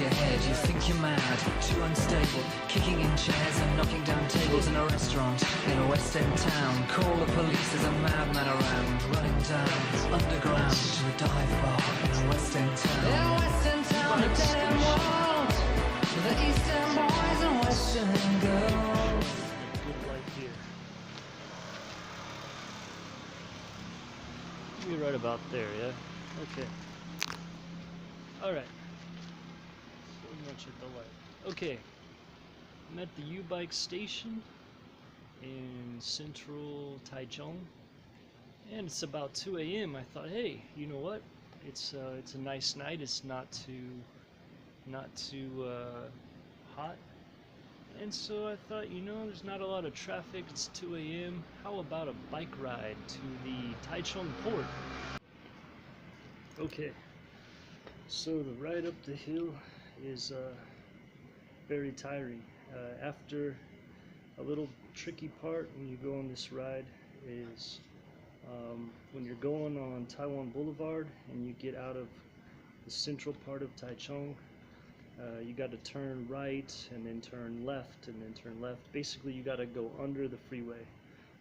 your head. You think you're mad, too unstable, kicking in chairs and knocking down tables in a restaurant in a West End town. Call the police, there's a madman around, running down underground to a dive bar in a West End town. In a West End town, a dead end world, with the East End boys and West End girls. Good light here. You're right about there, yeah? Okay. Alright. So much at the light. Okay. I'm at the U-Bike station in central Taichung. And it's about 2 a.m. I thought, hey, you know what? It's a nice night. It's not too hot. And so I thought, you know, there's not a lot of traffic, it's 2 a.m. How about a bike ride to the Taichung port? Okay, so the ride up the hill is very tiring. After a little tricky part when you go on this ride is when you're going on Taiwan Boulevard and you get out of the central part of Taichung. You got to turn right and then turn left and then turn left. Basically, you got to go under the freeway.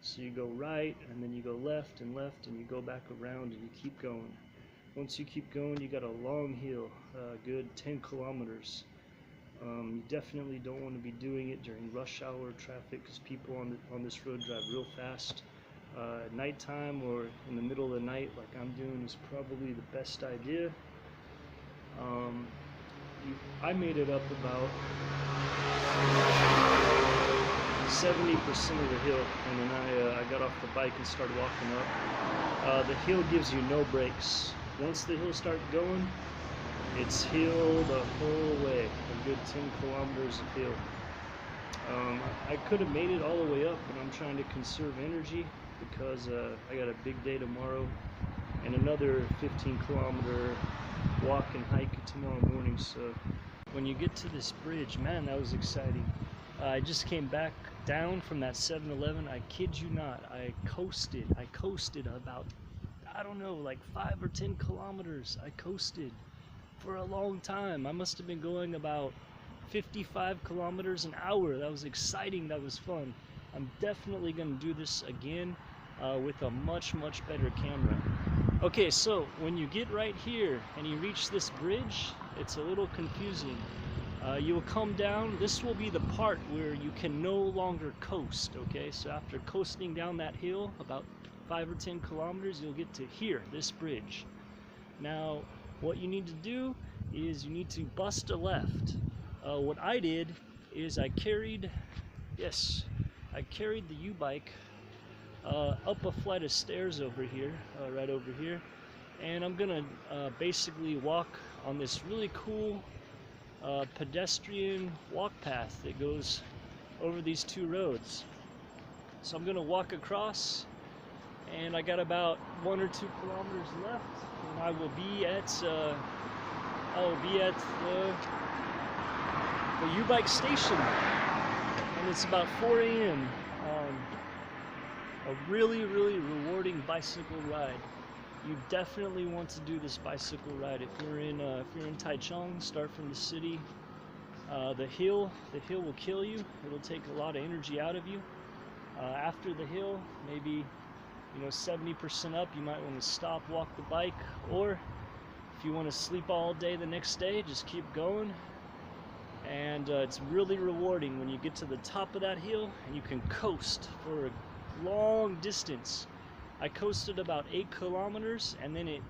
So you go right and then you go left and you go back around and you keep going. Once you keep going, you got a long hill, good 10 kilometers. You definitely don't want to be doing it during rush hour traffic because people on this road drive real fast. At nighttime or in the middle of the night, like I'm doing, is probably the best idea. I made it up about 70% of the hill, and then I got off the bike and started walking up. The hill gives you no brakes. Once the hill starts going, it's hill the whole way, a good 10 kilometers of hill. I could have made it all the way up, but I'm trying to conserve energy because I got a big day tomorrow and another 15-kilometer walk and hike tomorrow morning. So when you get to this bridge, man, that was exciting. I just came back down from that 7-Eleven. I kid you not, I coasted about, I don't know, like 5 or 10 kilometers. I coasted for a long time. I must have been going about 55 kilometers an hour. That was exciting. That was fun. I'm definitely going to do this again with a much better camera. Okay, so when you get right here and you reach this bridge, it's a little confusing. You will come down. This will be the part where you can no longer coast. Okay, so after coasting down that hill about 5 or 10 kilometers, you'll get to here, this bridge. Now, what you need to do is you need to bust a left. What I did is I carried the U-bike up a flight of stairs over here, right over here, and I'm gonna basically walk on this really cool pedestrian walk path that goes over these two roads. So I'm gonna walk across, and I got about 1 or 2 kilometers left, and I will be at the U-bike station, and it's about 4 a.m. A really rewarding bicycle ride. You definitely want to do this bicycle ride if you're in Taichung. Start from the city. The hill will kill you. It'll take a lot of energy out of you. After the hill, maybe 70% up, you might want to stop, walk the bike, or if you want to sleep all day the next day, just keep going. And it's really rewarding when you get to the top of that hill and you can coast for a long distance. I coasted about 8 kilometers, and then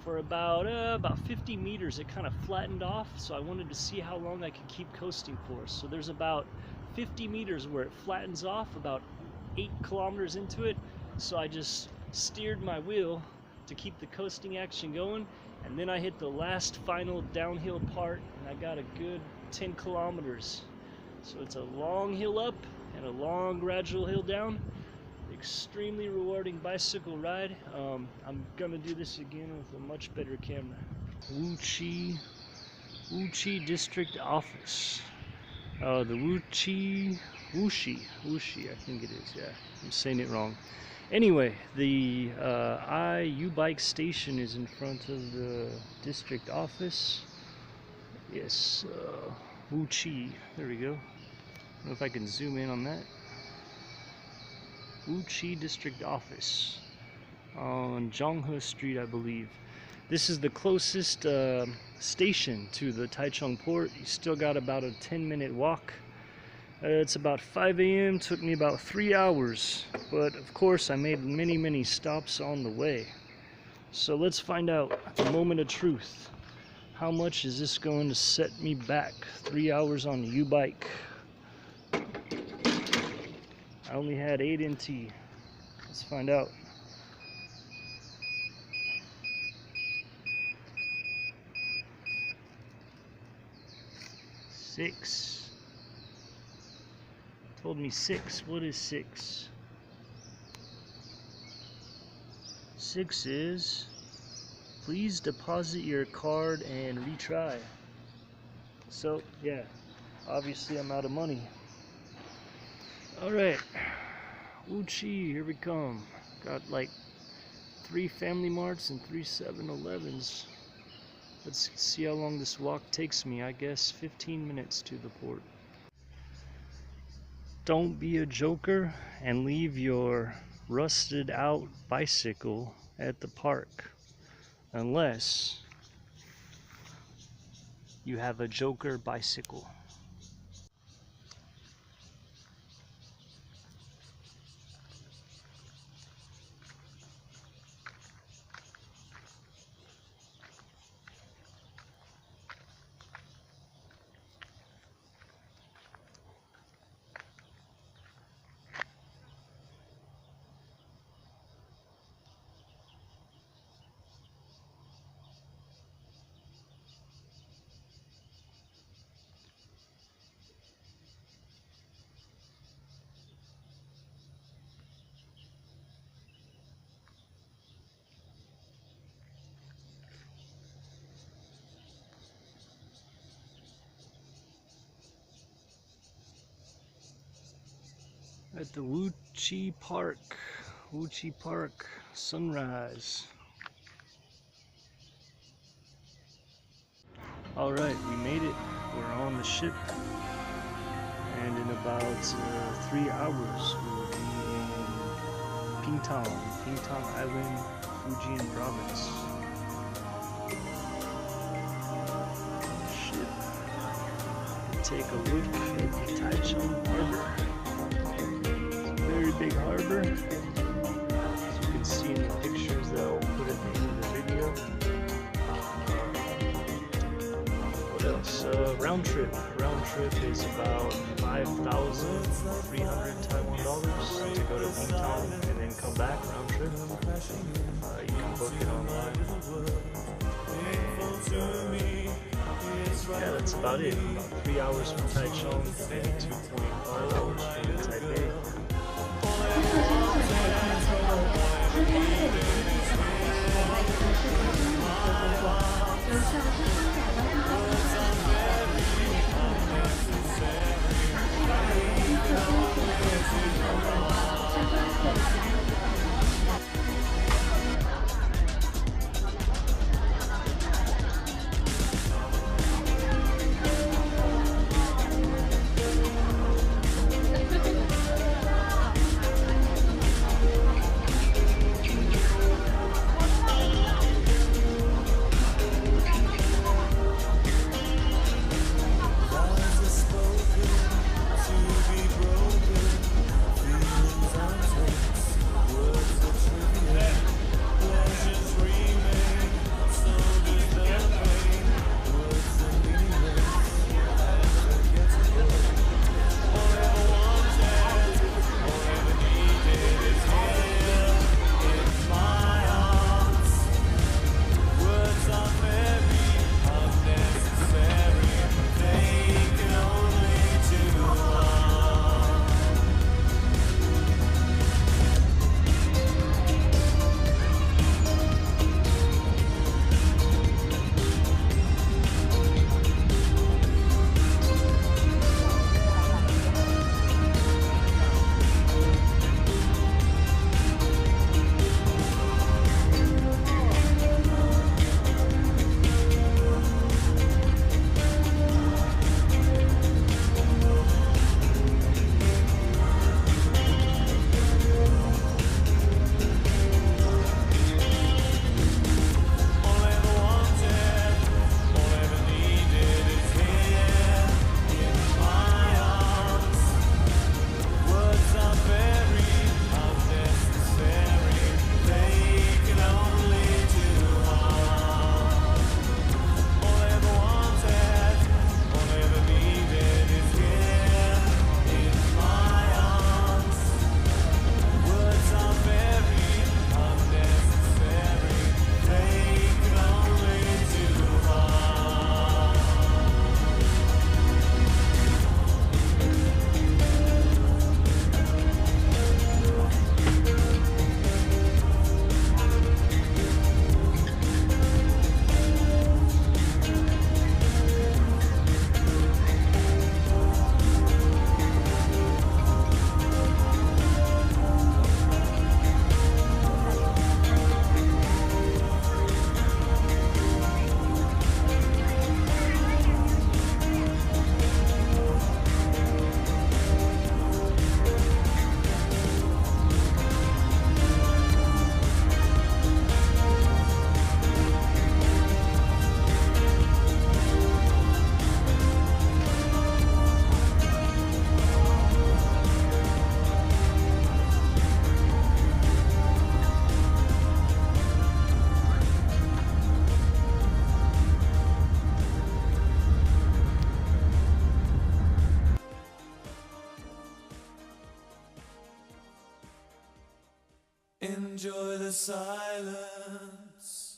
for about 50 meters it kind of flattened off, so I wanted to see how long I could keep coasting for. So there's about 50 meters where it flattens off, about 8 kilometers into it, so I just steered my wheel to keep the coasting action going, and then I hit the last final downhill part, and I got a good 10 kilometers. So it's a long hill up and a long gradual hill down. Extremely rewarding bicycle ride. I'm gonna do this again with a much better camera. Wuxi District Office. The Wuxi, I think it is. Yeah, I'm saying it wrong. Anyway, the U-Bike station is in front of the district office. Yes, Wuchi. There we go. I don't know if I can zoom in on that. Wuchi District Office on Zhonghe Street, I believe. This is the closest station to the Taichung port. You still got about a 10-minute walk. It's about 5 a.m. Took me about 3 hours, but of course I made many stops on the way. So let's find out the moment of truth. How much is this going to set me back? 3 hours on the U-bike. I only had 8 NT. Let's find out. Six. Told me 6. What is 6? 6 is, please deposit your card and retry. So yeah, obviously I'm out of money. Alright, Wuchi, here we come. Got like 3 Family Marts and 3 7-Elevens. Let's see how long this walk takes me. I guess 15 minutes to the port. Don't be a joker and leave your rusted out bicycle at the park unless you have a joker bicycle. At the Wuchi Park, sunrise. Alright, we made it. We're on the ship. And in about 3 hours, we will be in Pingtan Island, Fujian Province. Ship. Take a look at the Taichung Harbor. Very big harbor, as you can see in the pictures that I'll put at the end of the video. What else? Round trip is about 5,300 Taiwan dollars to go to Pingtan and then come back. Round trip. You can book it online. And, yeah, that's about it. About 3 hours from Taichung and 2.5 hours from Taipei. Enjoy the silence.